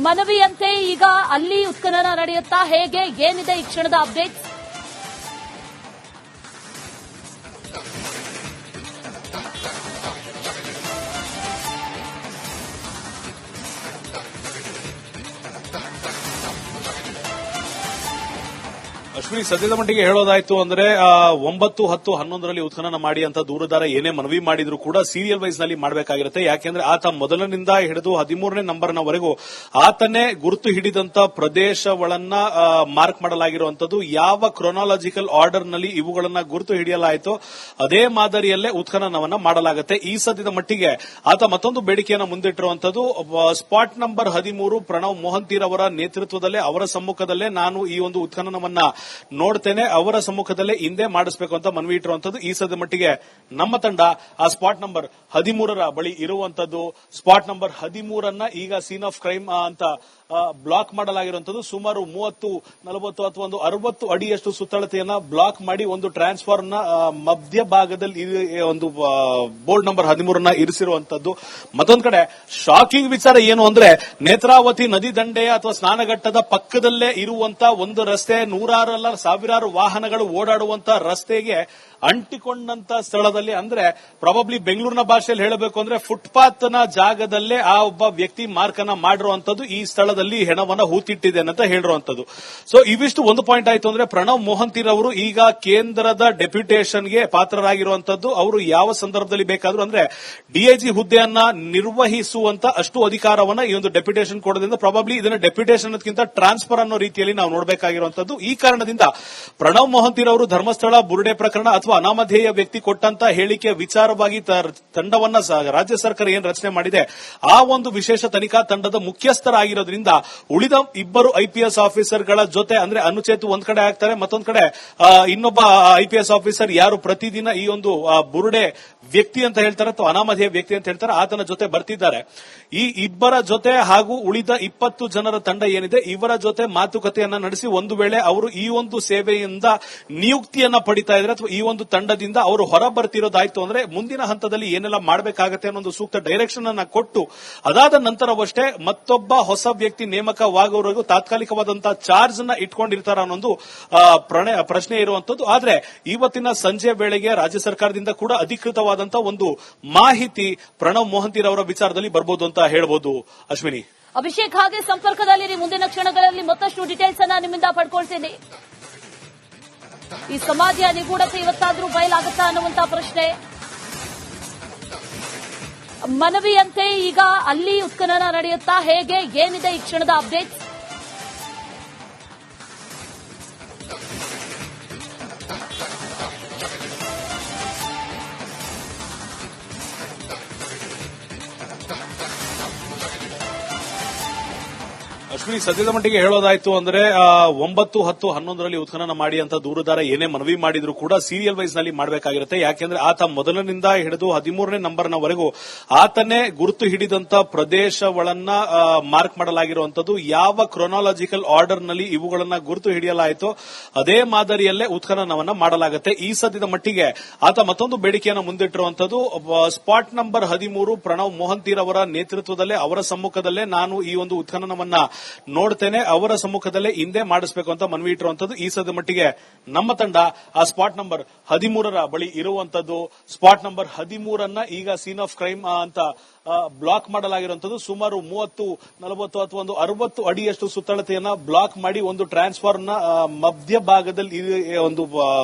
ಮನವಿಯಂತೆ ಈಗ ಅಲ್ಲಿ ಉತ್ಖನನ ನಡೆಯುತ್ತಾ ಹೇಗೆ ಏನಿದೆ ಈ ಕ್ಷಣದ ಅಪ್ಡೇಟ್? ಅಶ್ವಿನಿ, ಸದ್ಯದ ಮಟ್ಟಿಗೆ ಹೇಳೋದಾಯ್ತು ಅಂದ್ರೆ 9, 10, 11ರಲ್ಲಿ ಉತ್ಖನನ ಮಾಡಿ ಅಂತ ದೂರುದಾರ ಏನೇ ಮನವಿ ಮಾಡಿದ್ರು ಕೂಡ ಸೀರಿಯಲ್ ವೈಸ್ ನಲ್ಲಿ ಮಾಡಬೇಕಾಗಿರುತ್ತೆ. ಯಾಕೆಂದ್ರೆ ಆತ ಮೊದಲನಿಂದ ಹಿಡಿದು 13ನೇ ನಂಬರ್ನವರೆಗೂ ಆತನೇ ಗುರುತು ಹಿಡಿದಂತ ಪ್ರದೇಶಗಳನ್ನ ಮಾರ್ಕ್ ಮಾಡಲಾಗಿರುವಂತದ್ದು. ಯಾವ ಕ್ರೊನಾಲಜಿಕಲ್ ಆರ್ಡರ್ ನಲ್ಲಿ ಇವುಗಳನ್ನ ಗುರುತು ಹಿಡಿಯಲಾಯಿತೋ ಅದೇ ಮಾದರಿಯಲ್ಲೇ ಉತ್ಖನನವನ್ನ ಮಾಡಲಾಗುತ್ತೆ. ಈ ಸದ್ಯದ ಮಟ್ಟಿಗೆ ಆತ ಮತ್ತೊಂದು ಬೇಡಿಕೆಯನ್ನ ಮುಂದಿಟ್ಟಿರುವಂತದ್ದು, ಸ್ಪಾಟ್ ನಂಬರ್ 13 ಪ್ರಣವ್ ಮೊಹಂತೀರ್ ಅವರ ನೇತೃತ್ವದಲ್ಲೇ ಅವರ ಸಮ್ಮುಖದಲ್ಲೇ ನಾನು ಈ ಒಂದು ಉತ್ಖನನವನ್ನ ನೋಡ್ತೇನೆ, ಅವರ ಸಮ್ಮುಖದಲ್ಲೇ ಹಿಂದೆ ಮಾಡಿಸಬೇಕು ಅಂತ ಮನವಿ ಇಟ್ಟಿರುವಂತದ್ದು. ಈ ಸದ್ಯ ಮಟ್ಟಿಗೆ ನಮ್ಮ ತಂಡ ಆ ಸ್ಪಾಟ್ ನಂಬರ್ 13ರ ಬಳಿ ಇರುವಂತದ್ದು. ಸ್ಪಾಟ್ ನಂಬರ್ 13ಅನ್ನ ಈಗ ಸೀನ್ ಆಫ್ ಕ್ರೈಮ್ ಅಂತ ಬ್ಲಾಕ್ ಮಾಡಲಾಗಿರುವಂತದ್ದು. ಸುಮಾರು 30, 40 ಅಥವಾ ಒಂದು 60 ಅಡಿಯಷ್ಟು ಸುತ್ತಳತೆಯನ್ನ ಬ್ಲಾಕ್ ಮಾಡಿ ಒಂದು ಟ್ರಾನ್ಸ್ಫಾರ್ಮ್ ನ ಮಧ್ಯಭಾಗದಲ್ಲಿ ಒಂದು ಬೋರ್ಡ್ ನಂಬರ್ 13ನ ಇರಿಸಿರುವಂತದ್ದು. ಮತ್ತೊಂದು ಕಡೆ ಶಾಕಿಂಗ್ ವಿಚಾರ ಏನು ಅಂದ್ರೆ, ನೇತ್ರಾವತಿ ನದಿ ದಂಡೆಯ ಅಥವಾ ಸ್ನಾನಘಟ್ಟದ ಪಕ್ಕದಲ್ಲೇ ಇರುವಂತ ಒಂದು ರಸ್ತೆ, ನೂರಾರಲ್ಲ ಸಾವಿರಾರು ವಾಹನಗಳು ಓಡಾಡುವಂತ ರಸ್ತೆಗೆ ಅಂಟಿಕೊಂಡಂತ ಸ್ಥಳದಲ್ಲಿ, ಅಂದ್ರೆ ಪ್ರಾಬಬ್ಲಿ ಬೆಂಗಳೂರಿನ ಭಾಷೆಯಲ್ಲಿ ಹೇಳಬೇಕು ಅಂದ್ರೆ ಫುಟ್ಪಾತ್ ನ ಜಾಗದಲ್ಲೇ ಆ ಒಬ್ಬ ವ್ಯಕ್ತಿ ಮಾರ್ಕ್ ಅನ್ನ ಮಾಡಿರುವಂತದ್ದು, ಈ ಸ್ಥಳದಲ್ಲಿ ಹೆಣವನ್ನ ಹೂತಿಟ್ಟಿದೆ ಅಂತ ಹೇಳಿರುವಂತದ್ದು. ಸೊ ಇವಿಷ್ಟು ಒಂದು ಪಾಯಿಂಟ್ ಆಯ್ತು ಅಂದ್ರೆ, ಪ್ರಣವ್ ಮೊಹಂತೀರ್ ಅವರು ಈಗ ಕೇಂದ್ರದ ಡೆಪ್ಯುಟೇಷನ್ಗೆ ಪಾತ್ರರಾಗಿರುವಂತದ್ದು. ಅವರು ಯಾವ ಸಂದರ್ಭದಲ್ಲಿ ಬೇಕಾದ್ರೂ ಅಂದ್ರೆ ಡಿಐಜಿ ಹುದ್ದೆಯನ್ನ ನಿರ್ವಹಿಸುವಂತ ಅಷ್ಟು ಅಧಿಕಾರವನ್ನ ಈ ಒಂದು ಡೆಪ್ಯುಟೇಷನ್ ಕೊಡೋದ್ರಿಂದ ಪ್ರಾಬಬ್ಲಿ ಇದನ್ನ ಡೆಪ್ಯುಟೇಷನ್ ಅದಕ್ಕಿಂತ ಟ್ರಾನ್ಸ್ಫರ್ ಅನ್ನೋ ರೀತಿಯಲ್ಲಿ ನಾವು ನೋಡಬೇಕಾಗಿರುವಂತದ್ದು. ಈ ಕಾರಣದಿಂದ ಪ್ರಣವ್ ಮೊಹಂತೀರ್ ಅವರು ಧರ್ಮಸ್ಥಳ ಬುರುಡೆ ಪ್ರಕರಣ ಅಥವಾ ಅನಾಮಧೇಯ ವ್ಯಕ್ತಿ ಕೊಟ್ಟಂತ ಹೇಳಿಕೆ ವಿಚಾರವಾಗಿ ತಂಡವನ್ನ ರಾಜ್ಯ ಸರ್ಕಾರ ಏನ್ ರಚನೆ ಮಾಡಿದೆ ಆ ಒಂದು ವಿಶೇಷ ತನಿಖಾ ತಂಡದ ಮುಖ್ಯಸ್ಥರಾಗಿರೋದ್ರಿಂದ ಉಳಿದ ಇಬ್ಬರು ಐಪಿಎಸ್ ಆಫೀಸರ್ಗಳ ಜೊತೆ, ಅಂದ್ರೆ ಅನುಚೇತು ಒಂದ್ ಕಡೆ ಆಗ್ತಾರೆ, ಮತ್ತೊಂದ್ ಕಡೆ ಇನ್ನೊಬ್ಬ ಐಪಿಎಸ್ ಆಫೀಸರ್ ಯಾರು ಪ್ರತಿದಿನ ಈ ಒಂದು ಬುರುಡೆ ವ್ಯಕ್ತಿ ಅಂತ ಹೇಳ್ತಾರೆ ಅಥವಾ ಅನಾಮಧೇಯ ವ್ಯಕ್ತಿ ಅಂತ ಹೇಳ್ತಾರೆ ಆತನ ಜೊತೆ ಬರ್ತಿದ್ದಾರೆ. ಈ ಇಬ್ಬರ ಜೊತೆ ಹಾಗೂ ಉಳಿದ 20 ಜನರ ತಂಡ ಏನಿದೆ ಇವರ ಜೊತೆ ಮಾತುಕತೆಯನ್ನ ನಡೆಸಿ ಒಂದು ವೇಳೆ ಅವರು ಈ ಒಂದು ಸೇವೆಯಿಂದ ನಿಯುಕ್ತಿಯನ್ನ ಪಡಿತಾ ಇದ್ರೆ ಅಥವಾ ಈ ಒಂದು ತಂಡದಿಂದ ಅವರು ಹೊರ ಬರ್ತಿರೋದಾಯ್ತು ಅಂದ್ರೆ ಮುಂದಿನ ಹಂತದಲ್ಲಿ ಏನೆಲ್ಲ ಮಾಡಬೇಕಾಗತ್ತೆ ಅನ್ನೋ ಒಂದು ಸೂಕ್ತ ಡೈರೆಕ್ಷನ್ ಅನ್ನ ಕೊಟ್ಟು ಅದಾದ ನಂತರವಷ್ಟೇ ಮತ್ತೊಬ್ಬ ಹೊಸ ವ್ಯಕ್ತಿ ನೇಮಕವಾಗುವವರೆಗೂ ತಾತ್ಕಾಲಿಕವಾದಂತಹ ಚಾರ್ಜ್ ನ ಇಟ್ಕೊಂಡಿರ್ತಾರ ಅನ್ನೊಂದು ಪ್ರಶ್ನೆ ಇರುವಂತದ್ದು. ಆದ್ರೆ ಇವತ್ತಿನ ಸಂಜೆ ವೇಳೆಗೆ ರಾಜ್ಯ ಸರ್ಕಾರದಿಂದ ಕೂಡ ಅಧಿಕೃತವಾದಂತಹ ಒಂದು ಮಾಹಿತಿ ಪ್ರಣವ್ ಮೊಹಂತೀರ್ ಅವರ ವಿಚಾರದಲ್ಲಿ ಬರ್ಬೋದು ಅಂತ ಹೇಳ್ಬೋದು. ಅಶ್ವಿನಿ, ಅಭಿಷೇಕ್, ಹಾಗೆ ಸಂಪರ್ಕದಲ್ಲಿ ಮುಂದಿನ ಕ್ಷಣಗಳಲ್ಲಿ ಮತ್ತಷ್ಟು ಡೀಟೇಲ್ಸ್ ಅನ್ನ ನಿಮ್ಮಿಂದ ಪಡ್ಕೊಳ್ತೇನೆ. ಈ ಸಮಾಧಿಯ ನಿಗೂಢತೆ ಇವತ್ತಾದ್ರೂ ಬಯಲಾಗುತ್ತಾ ಅನ್ನುವಂತ ಪ್ರಶ್ನೆ. ಮನವಿಯಂತೆ ಈಗ ಅಲ್ಲಿ ಉತ್ಖನನ ನಡೆಯುತ್ತಾ ಹೇಗೆ ಏನಿದೆ ಈ ಕ್ಷಣದ ಅಪ್ಡೇಟ್? ಅಶ್ವಿನಿ, ಸದ್ಯದ ಮಟ್ಟಿಗೆ ಹೇಳೋದಾಯ್ತು ಅಂದ್ರೆ 9, 10, 11ರಲ್ಲಿ ಉತ್ಖನನ ಮಾಡಿ ಅಂತ ದೂರುದಾರ ಏನೇ ಮನವಿ ಮಾಡಿದ್ರು ಕೂಡ ಸೀರಿಯಲ್ ವೈಸ್ ನಲ್ಲಿ ಮಾಡಬೇಕಾಗಿರುತ್ತೆ. ಯಾಕೆಂದ್ರೆ ಆತ ಮೊದಲನಿಂದ ಹಿಡಿದು 13ನೇ ನಂಬರ್ನವರೆಗೂ ಆತನೇ ಗುರುತು ಹಿಡಿದಂತ ಪ್ರದೇಶಗಳನ್ನ ಮಾರ್ಕ್ ಮಾಡಲಾಗಿರುವಂತದ್ದು. ಯಾವ ಕ್ರೊನಾಲಜಿಕಲ್ ಆರ್ಡರ್ ನಲ್ಲಿ ಇವುಗಳನ್ನ ಗುರುತು ಹಿಡಿಯಲಾಯಿತೋ ಅದೇ ಮಾದರಿಯಲ್ಲೇ ಉತ್ಖನನವನ್ನ ಮಾಡಲಾಗುತ್ತೆ. ಈ ಸದ್ಯದ ಮಟ್ಟಿಗೆ ಆತ ಮತ್ತೊಂದು ಬೇಡಿಕೆಯನ್ನ ಮುಂದಿಟ್ಟಿರುವಂತದ್ದು, ಸ್ಪಾಟ್ ನಂಬರ್ 13 ಪ್ರಣವ್ ಮೊಹಂತೀರ್ ಅವರ ನೇತೃತ್ವದಲ್ಲೇ ಅವರ ಸಮ್ಮುಖದಲ್ಲೇ ನಾನು ಈ ಒಂದು ಉತ್ಖನನವನ್ನ ನೋಡ್ತೇನೆ, ಅವರ ಸಮ್ಮುಖದಲ್ಲೇ ಹಿಂದೆ ಮಾಡಿಸಬೇಕು ಅಂತ ಮನವಿ ಇಟ್ಟಿರುವಂತದ್ದು. ಈ ಸದ್ಯ ಮಟ್ಟಿಗೆ ನಮ್ಮ ತಂಡ ಆ ಸ್ಪಾಟ್ ನಂಬರ್ 13ರ ಬಳಿ ಇರುವಂತದ್ದು. ಸ್ಪಾಟ್ ನಂಬರ್ 13ಅನ್ನ ಈಗ ಸೀನ್ ಆಫ್ ಕ್ರೈಮ್ ಅಂತ ಬ್ಲಾಕ್ ಮಾಡಲಾಗಿರುವಂತದ್ದು. ಸುಮಾರು 30, 40 ಅಥವಾ ಒಂದು 60 ಅಡಿಯಷ್ಟು ಸುತ್ತಳತೆಯನ್ನ ಬ್ಲಾಕ್ ಮಾಡಿ ಒಂದು ಟ್ರಾನ್ಸ್ಫಾರ್ಮ್ ನ ಮಧ್ಯಭಾಗದಲ್ಲಿ ಒಂದು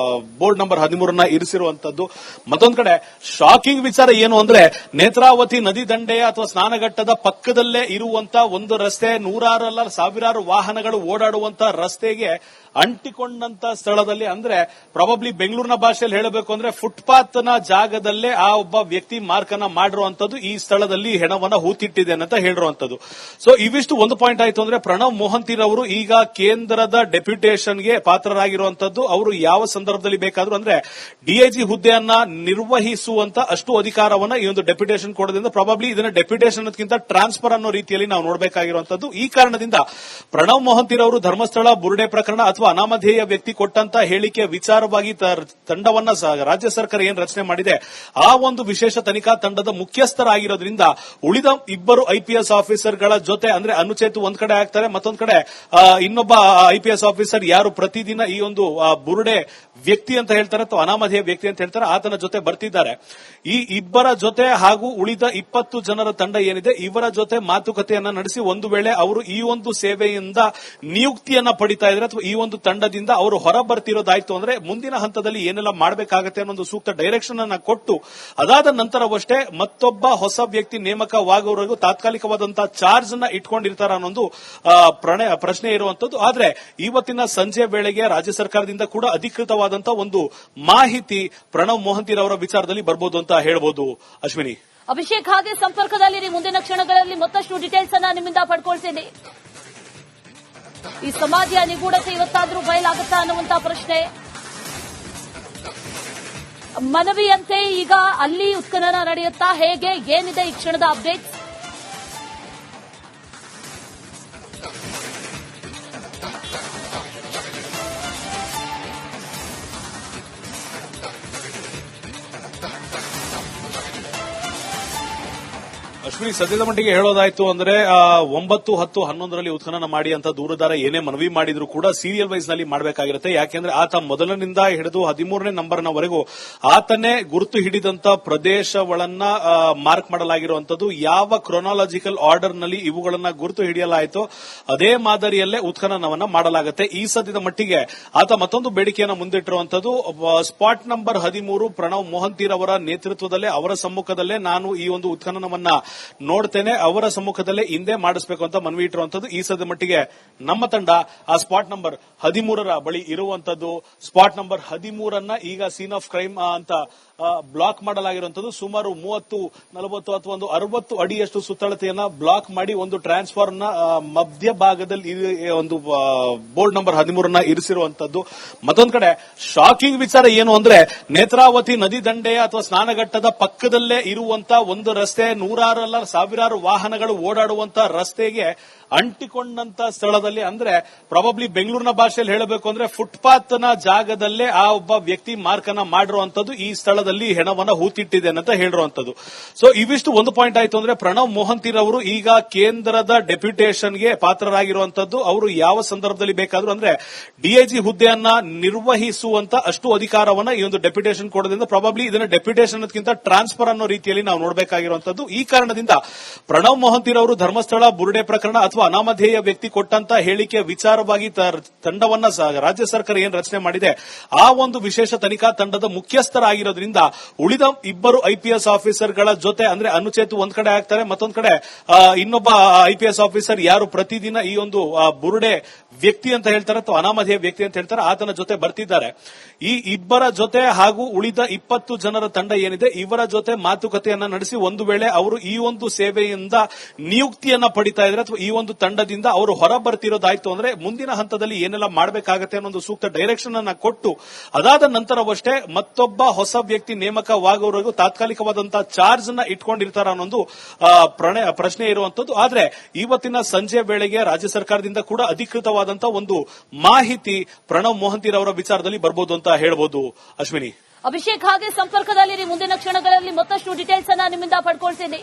ಬೋರ್ಡ್ ನಂಬರ್ 13ನ ಇರಿಸಿರುವಂತದ್ದು. ಮತ್ತೊಂದು ಕಡೆ ಶಾಕಿಂಗ್ ವಿಚಾರ ಏನು ಅಂದ್ರೆ, ನೇತ್ರಾವತಿ ನದಿ ದಂಡೆಯ ಅಥವಾ ಸ್ನಾನಘಟ್ಟದ ಪಕ್ಕದಲ್ಲೇ ಇರುವಂತ ಒಂದು ರಸ್ತೆ, ನೂರಾರಲ್ಲ ಸಾವಿರಾರು ವಾಹನಗಳು ಓಡಾಡುವಂತ ರಸ್ತೆಗೆ ಅಂಟಿಕೊಂಡಂತ ಸ್ಥಳದಲ್ಲಿ, ಅಂದ್ರೆ ಪ್ರಾಬಬ್ಲಿ ಬೆಂಗಳೂರಿನ ಭಾಷೆಯಲ್ಲಿ ಹೇಳಬೇಕು ಅಂದ್ರೆ ಫುಟ್ಪಾತ್ ನ ಜಾಗದಲ್ಲೇ ಆ ಒಬ್ಬ ವ್ಯಕ್ತಿ ಮಾರ್ಕ್ ಅನ್ನ ಮಾಡಿರುವಂತದ್ದು, ಈ ಸ್ಥಳದಲ್ಲಿ ಹೆಣವನ್ನ ಹೂತಿಟ್ಟಿದೆ ಅಂತ ಹೇಳಿರುವಂತದ್ದು. ಸೊ ಇವಿಷ್ಟು ಒಂದು ಪಾಯಿಂಟ್ ಆಯ್ತು ಅಂದ್ರೆ, ಪ್ರಣವ್ ಮೊಹಂತೀರ್ ಅವರು ಈಗ ಕೇಂದ್ರದ ಡೆಪ್ಯುಟೇಷನ್ಗೆ ಪಾತ್ರರಾಗಿರುವಂತದ್ದು. ಅವರು ಯಾವ ಸಂದರ್ಭದಲ್ಲಿ ಬೇಕಾದ್ರೂ ಅಂದ್ರೆ ಡಿಐಜಿ ಹುದ್ದೆಯನ್ನ ನಿರ್ವಹಿಸುವಂತ ಅಷ್ಟು ಅಧಿಕಾರವನ್ನ ಈ ಒಂದು ಡೆಪ್ಯುಟೇಷನ್ ಕೊಡೋದ್ರಿಂದ ಪ್ರಾಬಬ್ಲಿ ಇದನ್ನ ಡೆಪ್ಯುಟೇಷನ್ ಅದಕ್ಕಿಂತ ಟ್ರಾನ್ಸ್ಫರ್ ಅನ್ನೋ ರೀತಿಯಲ್ಲಿ ನಾವು ನೋಡಬೇಕಾಗಿರುವಂತದ್ದು. ಈ ಕಾರಣ ಕಾರಣದಿಂದ ಪ್ರಣವ್ ಮೊಹಂತಿರವರು ಧರ್ಮಸ್ಥಳ ಬುರುಡೆ ಪ್ರಕರಣ ಅಥವಾ ಅನಾಮಧೇಯ ವ್ಯಕ್ತಿ ಕೊಟ್ಟಂತ ಹೇಳಿಕೆ ವಿಚಾರವಾಗಿ ತಂಡವನ್ನ ರಾಜ್ಯ ಸರ್ಕಾರ ಏನ್ ರಚನೆ ಮಾಡಿದೆ ಆ ಒಂದು ವಿಶೇಷ ತನಿಖಾ ತಂಡದ ಮುಖ್ಯಸ್ಥರಾಗಿರೋದ್ರಿಂದ ಉಳಿದ ಇಬ್ಬರು ಐಪಿಎಸ್ ಆಫೀಸರ್ಗಳ ಜೊತೆ ಅಂದ್ರೆ ಅನುಚೇತು ಒಂದ್ ಕಡೆ ಆಗ್ತಾರೆ, ಮತ್ತೊಂದ್ ಕಡೆ ಇನ್ನೊಬ್ಬ ಐಪಿಎಸ್ ಆಫೀಸರ್ ಯಾರು ಪ್ರತಿದಿನ ಈ ಒಂದು ಬುರುಡೆ ವ್ಯಕ್ತಿ ಅಂತ ಹೇಳ್ತಾರೆ ಅಥವಾ ಅನಾಮಧೇಯ ವ್ಯಕ್ತಿ ಅಂತ ಹೇಳ್ತಾರೆ ಆತನ ಜೊತೆ ಬರ್ತಿದ್ದಾರೆ. ಈ ಇಬ್ಬರ ಜೊತೆ ಹಾಗೂ ಉಳಿದ 20 ಜನರ ತಂಡ ಏನಿದೆ ಇವರ ಜೊತೆ ಮಾತುಕತೆಯನ್ನ ನಡೆಸಿ ಒಂದು ವೇಳೆ ಅವರು ಈ ಒಂದು ಸೇವೆಯಿಂದ ನಿಯುಕ್ತಿಯನ್ನ ಪಡಿತಾ ಇದ್ರೆ ಅಥವಾ ಈ ಒಂದು ತಂಡದಿಂದ ಅವರು ಹೊರ ಬರ್ತಿರೋದಾಯ್ತು ಅಂದ್ರೆ ಮುಂದಿನ ಹಂತದಲ್ಲಿ ಏನೆಲ್ಲ ಮಾಡಬೇಕಾಗತ್ತೆ ಅನ್ನೋ ಒಂದು ಸೂಕ್ತ ಡೈರೆಕ್ಷನ್ ಅನ್ನ ಕೊಟ್ಟು ಅದಾದ ನಂತರವಷ್ಟೇ ಮತ್ತೊಬ್ಬ ಹೊಸ ವ್ಯಕ್ತಿ ನೇಮಕವಾಗುವವರೆಗೂ ತಾತ್ಕಾಲಿಕವಾದಂತಹ ಚಾರ್ಜ್ ನ ಇಟ್ಕೊಂಡಿರ್ತಾರ ಅನ್ನೊಂದು ಪ್ರಶ್ನೆ ಇರುವಂತದ್ದು. ಆದ್ರೆ ಇವತ್ತಿನ ಸಂಜೆ ವೇಳೆಗೆ ರಾಜ್ಯ ಸರ್ಕಾರದಿಂದ ಕೂಡ ಅಧಿಕೃತವಾದಂತಹ ಒಂದು ಮಾಹಿತಿ ಪ್ರಣವ್ ಮೊಹಂತಿರವರ ವಿಚಾರದಲ್ಲಿ ಬರ್ಬೋದು ಅಂತ ಹೇಳ್ಬೋದು. ಅಶ್ವಿನಿ, ಅಭಿಷೇಕ್ ಹಾಗೆ ಸಂಪರ್ಕದಲ್ಲಿರಿ, ಮುಂದಿನ ಕ್ಷಣಗಳಲ್ಲಿ ಮತ್ತಷ್ಟು ಡೀಟೇಲ್ಸ್ ಅನ್ನ ನಿಮ್ಮಿಂದ ಪಡ್ಕೊಳ್ತೀನಿ. ಈ ಸಮಾಧಿಯ ನಿಗೂಢತೆ ಇವತ್ತಾದ್ರೂ ಬಯಲಾಗುತ್ತಾ ಅನ್ನುವಂತ ಪ್ರಶ್ನೆ. ಮನವಿಯಂತೆ ಈಗ ಅಲ್ಲಿ ಉತ್ಖನನ ನಡೆಯುತ್ತಾ, ಹೇಗೆ, ಏನಿದೆ ಈ ಕ್ಷಣದ ಅಪ್ಡೇಟ್? ಅಶ್ವಿನಿ, ಸದ್ಯದ ಮಟ್ಟಿಗೆ ಹೇಳೋದಾಯ್ತು ಅಂದ್ರೆ 9, 10, 11ರಲ್ಲಿ ಉತ್ಖನನ ಮಾಡಿ ಅಂತ ದೂರುದಾರ ಏನೇ ಮನವಿ ಮಾಡಿದ್ರು ಕೂಡ ಸೀರಿಯಲ್ ವೈಸ್ ನಲ್ಲಿ ಮಾಡಬೇಕಾಗಿರುತ್ತೆ. ಯಾಕೆಂದ್ರೆ ಆತ ಮೊದಲನಿಂದ ಹಿಡಿದು 13ನೇ ನಂಬರ್ನವರೆಗೂ ಆತನೇ ಗುರುತು ಹಿಡಿದಂತ ಪ್ರದೇಶಗಳನ್ನ ಮಾರ್ಕ್ ಮಾಡಲಾಗಿರುವಂತದ್ದು. ಯಾವ ಕ್ರೊನಾಲಜಿಕಲ್ ಆರ್ಡರ್ ನಲ್ಲಿ ಇವುಗಳನ್ನ ಗುರುತು ಹಿಡಿಯಲಾಯಿತೋ ಅದೇ ಮಾದರಿಯಲ್ಲೇ ಉತ್ಖನನವನ್ನ ಮಾಡಲಾಗುತ್ತೆ. ಈ ಸದ್ಯದ ಮಟ್ಟಿಗೆ ಆತ ಮತ್ತೊಂದು ಬೇಡಿಕೆಯನ್ನು ಮುಂದಿಟ್ಟಿರುವಂತದ್ದು, ಸ್ಪಾಟ್ ನಂಬರ್ 13 ಪ್ರಣವ್ ಮೊಹಂತಿರವರ ನೇತೃತ್ವದಲ್ಲೇ ಅವರ ಸಮ್ಮುಖದಲ್ಲೇ ನಾನು ಈ ಒಂದು ಉತ್ಖನನವನ್ನ ನೋಡ್ತೇನೆ, ಅವರ ಸಮ್ಮುಖದಲ್ಲೇ ಹಿಂದೆ ಮಾಡಿಸಬೇಕು ಅಂತ ಮನವಿ ಇಟ್ಟಿರುವಂತದ್ದು. ಈ ಸದ್ಯ ಮಟ್ಟಿಗೆ ನಮ್ಮ ತಂಡ ಆ ಸ್ಪಾಟ್ ನಂಬರ್ 13ರ ಬಳಿ ಇರುವಂತದ್ದು. ಸ್ಪಾಟ್ ನಂಬರ್ 13ಅನ್ನ ಈಗ ಸೀನ್ ಆಫ್ ಕ್ರೈಮ್ ಅಂತ ಬ್ಲಾಕ್ ಮಾಡಲಾಗಿರುವಂತದ್ದು. ಸುಮಾರು 30, 40 ಅಥವಾ ಒಂದು 60 ಅಡಿಯಷ್ಟು ಸುತ್ತಳತೆಯನ್ನ ಬ್ಲಾಕ್ ಮಾಡಿ ಒಂದು ಟ್ರಾನ್ಸ್ಫಾರ್ಮ್ ನ ಮಧ್ಯಭಾಗದಲ್ಲಿ ಒಂದು ಬೋರ್ಡ್ ನಂಬರ್ 13ನ ಇರಿಸಿರುವಂತದ್ದು. ಮತ್ತೊಂದು ಕಡೆ ಶಾಕಿಂಗ್ ವಿಚಾರ ಏನು ಅಂದ್ರೆ, ನೇತ್ರಾವತಿ ನದಿ ದಂಡೆಯ ಅಥವಾ ಸ್ನಾನಘಟ್ಟದ ಪಕ್ಕದಲ್ಲೇ ಇರುವಂತ ಒಂದು ರಸ್ತೆ, ನೂರಾರಲ್ಲ ಸಾವಿರಾರು ವಾಹನಗಳು ಓಡಾಡುವಂತ ರಸ್ತೆಗೆ ಅಂಟಿಕೊಂಡಂತ ಸ್ಥಳದಲ್ಲಿ, ಅಂದ್ರೆ ಪ್ರಾಬಬ್ಲಿ ಬೆಂಗಳೂರಿನ ಭಾಷೆಯಲ್ಲಿ ಹೇಳಬೇಕು ಅಂದ್ರೆ ಫುಟ್ಪಾತ್ ನ ಜಾಗದಲ್ಲೇ ಆ ಒಬ್ಬ ವ್ಯಕ್ತಿ ಮಾರ್ಕ್ ಅನ್ನ ಮಾಡಿರುವಂತದ್ದು, ಈ ಸ್ಥಳದಲ್ಲಿ ಹೆಣವನ್ನ ಹೂತಿಟ್ಟಿದೆ ಅಂತ ಹೇಳಿರುವಂತದ್ದು. ಸೊ ಇವಿಷ್ಟು ಒಂದು ಪಾಯಿಂಟ್ ಆಯ್ತು ಅಂದ್ರೆ, ಪ್ರಣವ್ ಮೊಹಂತಿರವರು ಈಗ ಕೇಂದ್ರದ ಡೆಪ್ಯುಟೇಷನ್ಗೆ ಪಾತ್ರರಾಗಿರುವಂತದ್ದು. ಅವರು ಯಾವ ಸಂದರ್ಭದಲ್ಲಿ ಬೇಕಾದ್ರೂ ಅಂದ್ರೆ ಡಿಐಜಿ ಹುದ್ದೆಯನ್ನ ನಿರ್ವಹಿಸುವಂತ ಅಷ್ಟು ಅಧಿಕಾರವನ್ನ ಈ ಒಂದು ಡೆಪ್ಯುಟೇಷನ್ ಕೊಡೋದ್ರಿಂದ ಪ್ರಾಬಬ್ಲಿ ಇದನ್ನ ಡೆಪ್ಯುಟೇಷನ್ ಅನ್ನೋದಕ್ಕಿಂತ ಟ್ರಾನ್ಸ್ಫರ್ ಅನ್ನೋ ರೀತಿಯಲ್ಲಿ ನಾವು ನೋಡಬೇಕಾಗಿರುವಂತದ್ದು. ಈ ಕಾರಣದಿಂದ ಪ್ರಣವ್ ಮೊಹಂತಿರವರು ಧರ್ಮಸ್ಥಳ ಬುರುಡೆ ಪ್ರಕರಣ ಅಥವಾ ಅನಾಮಧೇಯ ವ್ಯಕ್ತಿ ಕೊಟ್ಟಂತ ಹೇಳಿಕೆ ವಿಚಾರವಾಗಿ ತಂಡವನ್ನ ರಾಜ್ಯ ಸರ್ಕಾರ ಏನ್ ರಚನೆ ಮಾಡಿದೆ ಆ ಒಂದು ವಿಶೇಷ ತನಿಖಾ ತಂಡದ ಮುಖ್ಯಸ್ಥರಾಗಿರೋದ್ರಿಂದ ಉಳಿದ ಇಬ್ಬರು ಐಪಿಎಸ್ ಆಫೀಸರ್ಗಳ ಜೊತೆ ಅಂದ್ರೆ ಅನುಚೇತು ಒಂದ್ ಕಡೆ ಆಗ್ತಾರೆ, ಮತ್ತೊಂದ್ ಕಡೆ ಇನ್ನೊಬ್ಬ ಐಪಿಎಸ್ ಆಫೀಸರ್ ಯಾರು ಪ್ರತಿದಿನ ಈ ಒಂದು ಬುರುಡೆ ವ್ಯಕ್ತಿ ಅಂತ ಹೇಳ್ತಾರೆ ಅಥವಾ ಅನಾಮಧೇಯ ವ್ಯಕ್ತಿ ಅಂತ ಹೇಳ್ತಾರೆ ಆತನ ಜೊತೆ ಬರ್ತಿದ್ದಾರೆ. ಈ ಇಬ್ಬರ ಜೊತೆ ಹಾಗೂ ಉಳಿದ 20 ಜನರ ತಂಡ ಏನಿದೆ ಇವರ ಜೊತೆ ಮಾತುಕತೆಯನ್ನ ನಡೆಸಿ ಒಂದು ವೇಳೆ ಅವರು ಈ ಒಂದು ಸೇವೆಯಿಂದ ನಿಯುಕ್ತಿಯನ್ನ ಪಡಿತಾ ಇದ್ರೆ ಅಥವಾ ಈ ಒಂದು ತಂಡದಿಂದ ಅವರು ಹೊರ ಬರ್ತಿರೋದಾಯ್ತು ಅಂದ್ರೆ ಮುಂದಿನ ಹಂತದಲ್ಲಿ ಏನೆಲ್ಲ ಮಾಡಬೇಕಾಗತ್ತೆ ಅನ್ನೋ ಒಂದು ಸೂಕ್ತ ಡೈರೆಕ್ಷನ್ ಅನ್ನ ಕೊಟ್ಟು ಅದಾದ ನಂತರವಷ್ಟೇ ಮತ್ತೊಬ್ಬ ಹೊಸ ವ್ಯಕ್ತಿ ನೇಮಕವಾಗುವವರೆಗೂ ತಾತ್ಕಾಲಿಕವಾದಂತಹ ಚಾರ್ಜ್ ನ ಇಟ್ಕೊಂಡಿರ್ತಾರ ಅನ್ನೊಂದು ಪ್ರಶ್ನೆ ಇರುವಂತದ್ದು. ಆದ್ರೆ ಇವತ್ತಿನ ಸಂಜೆ ವೇಳೆಗೆ ರಾಜ್ಯ ಸರ್ಕಾರದಿಂದ ಕೂಡ ಅಧಿಕೃತವಾದಂತಹ ಒಂದು ಮಾಹಿತಿ ಪ್ರಣವ್ ಮೊಹಂತಿರವರ ವಿಚಾರದಲ್ಲಿ ಬರ್ಬೋದು ಅಂತ ಹೇಳ್ಬೋದು. ಅಶ್ವಿನಿ, ಅಭಿಷೇಕ್ ಹಾಗೆ ಸಂಪರ್ಕದಲ್ಲಿರಿ, ಮುಂದಿನ ಕ್ಷಣಗಳಲ್ಲಿ ಮತ್ತಷ್ಟು ಡೀಟೇಲ್ಸ್ ಅನ್ನ ನಿಮ್ಮಿಂದ ಪಡ್ಕೊಳ್ತೀನಿ.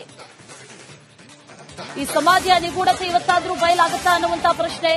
ಈ ಸಮಾಧಿಯ ನಿಗೂಢತೆ ಇವತ್ತಾದ್ರೂ ಬಯಲಾಗುತ್ತಾ ಅನ್ನುವಂತ ಪ್ರಶ್ನೆ.